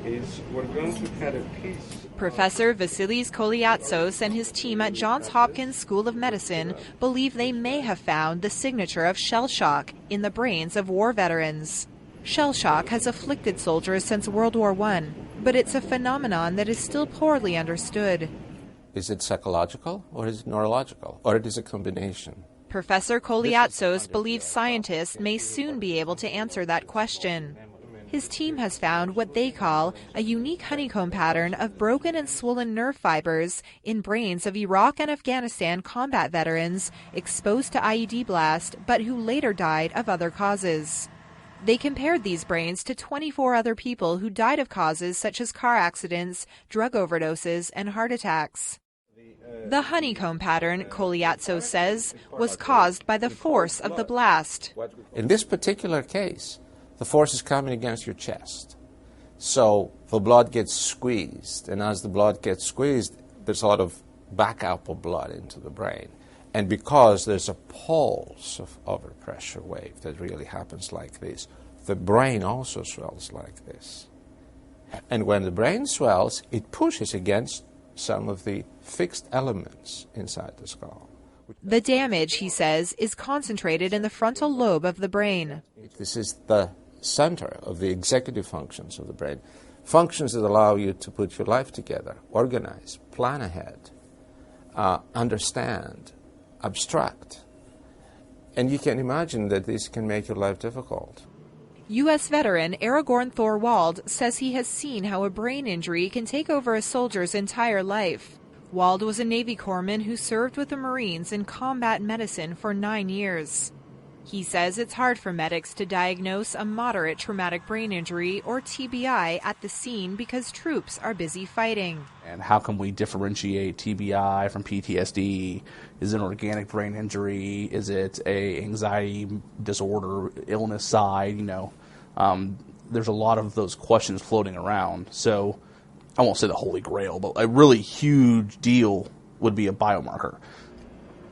is we're going to cut a piece. Professor Vasilis Koliatsos and his team at Johns Hopkins School of Medicine believe they may have found the signature of shell shock in the brains of war veterans. Shell shock has afflicted soldiers since World War I, but it's a phenomenon that is still poorly understood. Is it psychological, or is it neurological, or it is a combination? Professor Koliatsos believes scientists may soon be able to answer that question. His team has found what they call a unique honeycomb pattern of broken and swollen nerve fibers in brains of Iraq and Afghanistan combat veterans exposed to IED blast but who later died of other causes. They compared these brains to 24 other people who died of causes such as car accidents, drug overdoses, and heart attacks. The honeycomb pattern, Koliatsos says, was caused by the force of the blast. In this particular case, the force is coming against your chest. So the blood gets squeezed, and as the blood gets squeezed, there's a lot of backup of blood into the brain. And because there's a pulse of overpressure wave that really happens like this, the brain also swells like this. And when the brain swells, it pushes against some of the fixed elements inside the skull. The damage, he says, is concentrated in the frontal lobe of the brain. This is the center of the executive functions of the brain, functions that allow you to put your life together, organize, plan ahead, understand, abstract. And you can imagine that this can make your life difficult. U.S. veteran Aragorn Thorwald says he has seen how a brain injury can take over a soldier's entire life. Wald was a Navy corpsman who served with the Marines in combat medicine for 9 years. He says it's hard for medics to diagnose a moderate traumatic brain injury, or TBI, at the scene because troops are busy fighting. And how can we differentiate TBI from PTSD? Is it an organic brain injury? Is it a anxiety disorder, illness side? There's a lot of those questions floating around. So I won't say the holy grail, but a really huge deal would be a biomarker.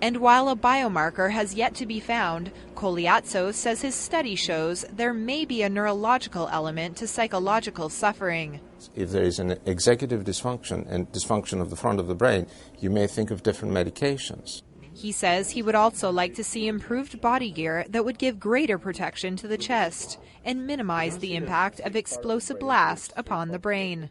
And while a biomarker has yet to be found, Koliatsos says his study shows there may be a neurological element to psychological suffering. If there is an executive dysfunction and dysfunction of the front of the brain, you may think of different medications. He says he would also like to see improved body gear that would give greater protection to the chest and minimize the impact of explosive blast upon the brain.